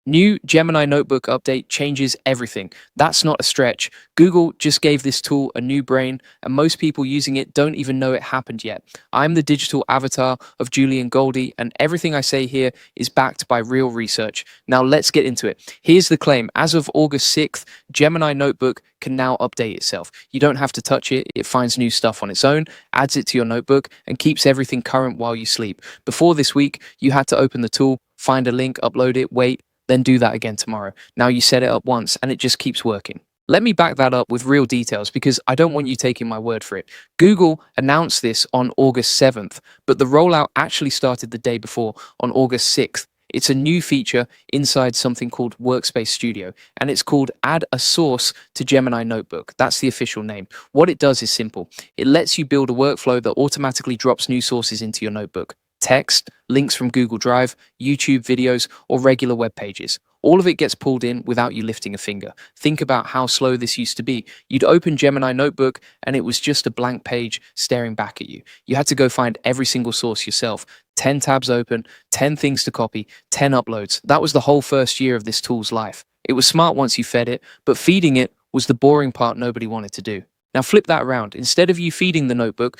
New Gemini Notebook update changes everything. That's not a stretch. Google just gave this tool a new brain, and most people using it don't even know it happened yet. I'm the digital avatar of Julian Goldie, and everything I say here is backed by real research. Now let's get into it. Here's the claim. As of August 6th, Gemini Notebook can now update itself. You don't have to touch it. It finds new stuff on its own, adds it to your notebook, and keeps everything current while you sleep. Before this week, you had to open the tool, find a link, upload it, wait, then do that again tomorrow. Now you set it up once and it just keeps working. Let me back that up with real details because I don't want you taking my word for it. Google announced this on August 7th, but the rollout actually started the day before on August 6th. It's a new feature inside something called Workspace Studio, and it's called Add a Source to Gemini Notebook. That's the official name. What it does is simple. It lets you build a workflow that automatically drops new sources into your notebook. Text, links from Google Drive, YouTube videos, or regular web pages. All of it gets pulled in without you lifting a finger. Think about how slow this used to be. You'd open Gemini Notebook and it was just a blank page staring back at you. You had to go find every single source yourself. 10 tabs open, 10 things to copy, 10 uploads. That was the whole first year of this tool's life. It was smart once you fed it, but feeding it was the boring part nobody wanted to do. Now flip that around. Instead of you feeding the notebook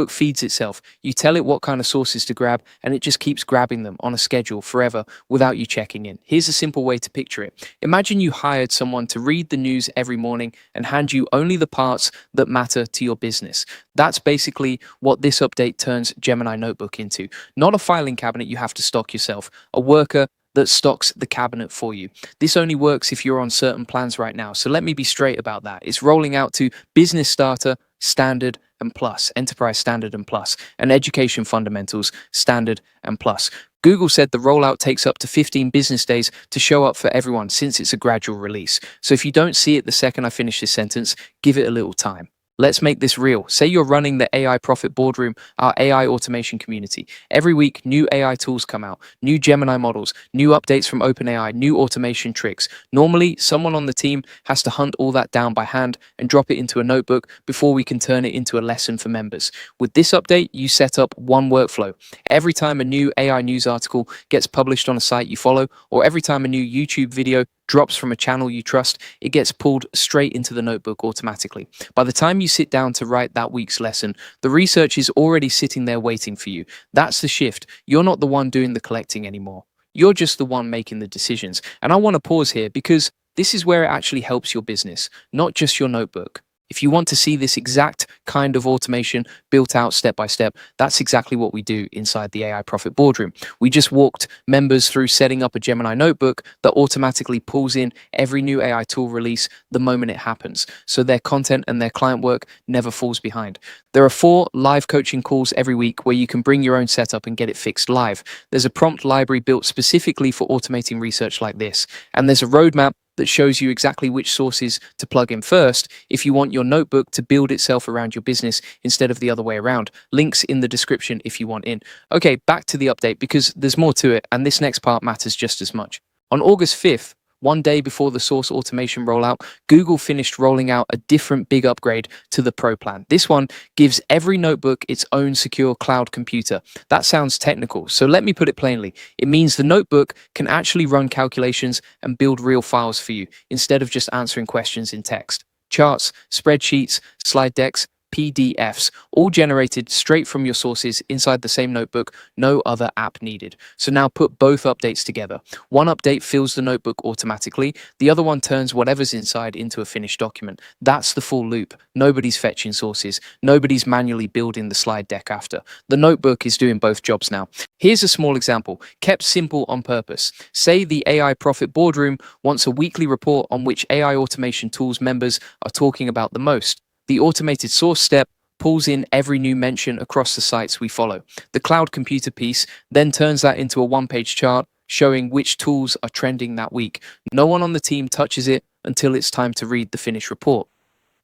feeds itself. You tell it what kind of sources to grab, and it just keeps grabbing them on a schedule forever without you checking in. Here's a simple way to picture it. Imagine you hired someone to read the news every morning and hand you only the parts that matter to your business. That's basically what this update turns Gemini Notebook into. Not a filing cabinet you have to stock yourself, a worker that stocks the cabinet for you. This only works if you're on certain plans right now. So let me be straight about that. It's rolling out to Business Starter, Standard, and Plus, Enterprise Standard and Plus, and Education Fundamentals, Standard and Plus. Google said the rollout takes up to 15 business days to show up for everyone since it's a gradual release. So if you don't see it the second I finish this sentence, give it a little time. Let's make this real. Say you're running the AI Profit Boardroom, our AI automation community. Every week, new AI tools come out, new Gemini models, new updates from OpenAI, new automation tricks. Normally, someone on the team has to hunt all that down by hand and drop it into a notebook before we can turn it into a lesson for members. With this update, you set up one workflow. Every time a new AI news article gets published on a site you follow, or every time a new YouTube video drops from a channel you trust, it gets pulled straight into the notebook automatically. By the time you sit down to write that week's lesson, the research is already sitting there waiting for you. That's the shift. You're not the one doing the collecting anymore. You're just the one making the decisions. And I want to pause here because this is where it actually helps your business, not just your notebook. If you want to see this exact kind of automation built out step by step, that's exactly what we do inside the AI Profit Boardroom. We just walked members through setting up a Gemini notebook that automatically pulls in every new AI tool release the moment it happens, so their content and their client work never falls behind. There are 4 live coaching calls every week where you can bring your own setup and get it fixed live. There's a prompt library built specifically for automating research like this, and there's a roadmap that shows you exactly which sources to plug in first if you want your notebook to build itself around your business instead of the other way around. Links in the description if you want in. Okay, back to the update because there's more to it and this next part matters just as much. On August 5th, one day before the source automation rollout, Google finished rolling out a different big upgrade to the Pro plan. This one gives every notebook its own secure cloud computer. That sounds technical, so let me put it plainly. It means the notebook can actually run calculations and build real files for you instead of just answering questions in text. Charts, spreadsheets, slide decks, PDFs, all generated straight from your sources inside the same notebook, no other app needed. So now put both updates together. One update fills the notebook automatically, the other one turns whatever's inside into a finished document. That's the full loop. Nobody's fetching sources, nobody's manually building the slide deck after. The notebook is doing both jobs now. Here's a small example, kept simple on purpose. Say the AI Profit Boardroom wants a weekly report on which AI automation tools members are talking about the most. The automated source step pulls in every new mention across the sites we follow. The cloud computer piece then turns that into a one-page chart showing which tools are trending that week. No one on the team touches it until it's time to read the finished report.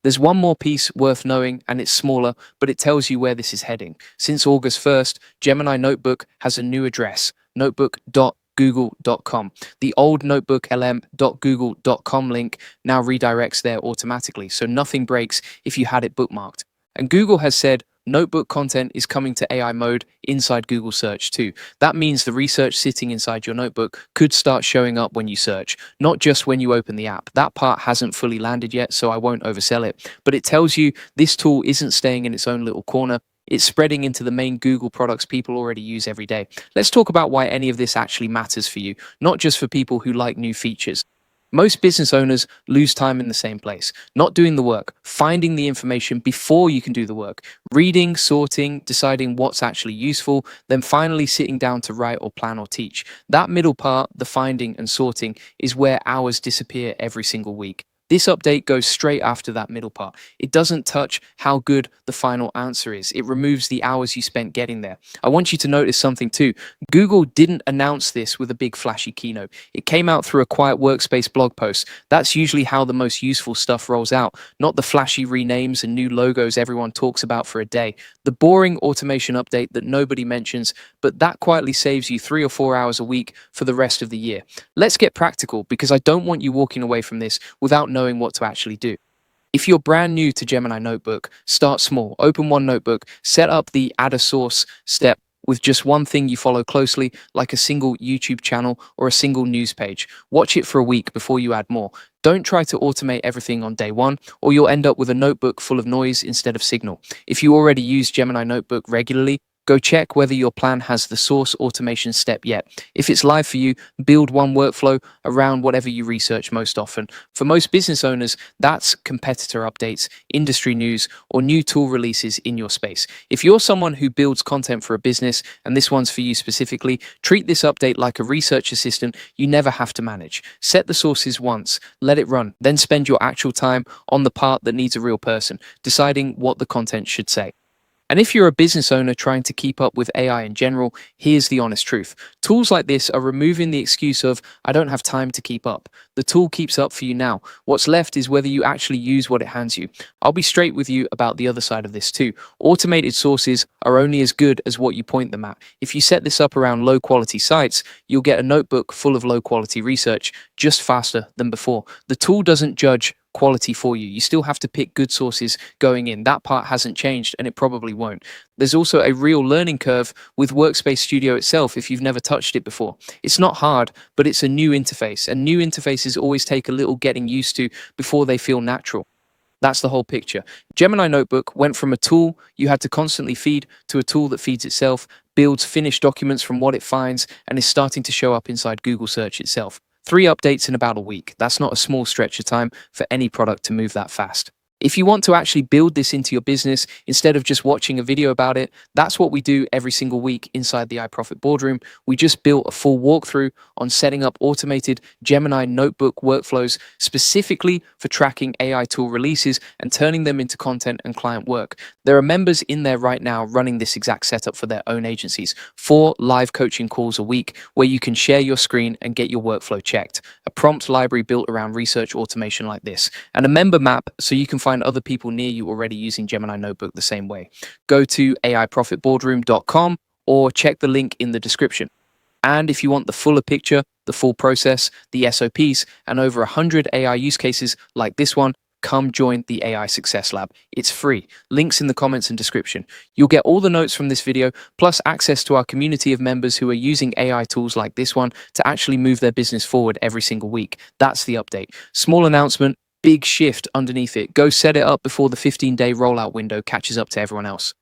There's one more piece worth knowing, and it's smaller, but it tells you where this is heading. Since August 1st, Gemini Notebook has a new address, notebook.google.com. The old notebooklm.google.com link now redirects there automatically, so nothing breaks if you had it bookmarked. And Google has said Notebook content is coming to AI mode inside Google search too. That means the research sitting inside your notebook could start showing up when you search, not just when you open the app. That part hasn't fully landed yet, so I won't oversell it. But it tells you this tool isn't staying in its own little corner. It's spreading into the main Google products people already use every day. Let's talk about why any of this actually matters for you, not just for people who like new features. Most business owners lose time in the same place, not doing the work, finding the information before you can do the work, reading, sorting, deciding what's actually useful, then finally sitting down to write or plan or teach. That middle part, the finding and sorting, is where hours disappear every single week. This update goes straight after that middle part. It doesn't touch how good the final answer is. It removes the hours you spent getting there. I want you to notice something too. Google didn't announce this with a big flashy keynote. It came out through a quiet workspace blog post. That's usually how the most useful stuff rolls out, not the flashy renames and new logos everyone talks about for a day. The boring automation update that nobody mentions, but that quietly saves you 3 or 4 hours a week for the rest of the year. Let's get practical because I don't want you walking away from this without knowing what to actually do. If you're brand new to Gemini Notebook, start small. Open one notebook, set up the add a source step with just one thing you follow closely, like a single YouTube channel or a single news page. Watch it for a week before you add more. Don't try to automate everything on day one, or you'll end up with a notebook full of noise instead of signal. If you already use Gemini Notebook regularly, go check whether your plan has the source automation step yet. If it's live for you, build one workflow around whatever you research most often. For most business owners, that's competitor updates, industry news, or new tool releases in your space. If you're someone who builds content for a business, and this one's for you specifically, treat this update like a research assistant you never have to manage. Set the sources once, let it run, then spend your actual time on the part that needs a real person, deciding what the content should say. And if you're a business owner trying to keep up with AI in general, here's the honest truth. Tools like this are removing the excuse of, I don't have time to keep up. The tool keeps up for you now. What's left is whether you actually use what it hands you. I'll be straight with you about the other side of this too. Automated sources are only as good as what you point them at. If you set this up around low quality sites, you'll get a notebook full of low quality research just faster than before. The tool doesn't judge quality for you. You still have to pick good sources going in. That part hasn't changed and it probably won't. There's also a real learning curve with Workspace Studio itself if you've never touched it before. It's not hard, but it's a new interface, and new interfaces always take a little getting used to before they feel natural. That's the whole picture. Gemini Notebook went from a tool you had to constantly feed to a tool that feeds itself, builds finished documents from what it finds, and is starting to show up inside Google search itself. 3 updates in about a week. That's not a small stretch of time for any product to move that fast. If you want to actually build this into your business instead of just watching a video about it, that's what we do every single week inside the iProfit Boardroom. We just built a full walkthrough on setting up automated Gemini Notebook workflows specifically for tracking AI tool releases and turning them into content and client work. There are members in there right now running this exact setup for their own agencies. 4 live coaching calls a week where you can share your screen and get your workflow checked. A prompt library built around research automation like this, and a member map so you can find other people near you already using Gemini Notebook the same way. Go to aiprofitboardroom.com or check the link in the description. And if you want the fuller picture, the full process, the SOPs, and over 100 AI use cases like this one, come join the AI Success Lab. It's free. Links in the comments and description. You'll get all the notes from this video, plus access to our community of members who are using AI tools like this one to actually move their business forward every single week. That's the update. Small announcement, big shift underneath it. Go set it up before the 15-day rollout window catches up to everyone else.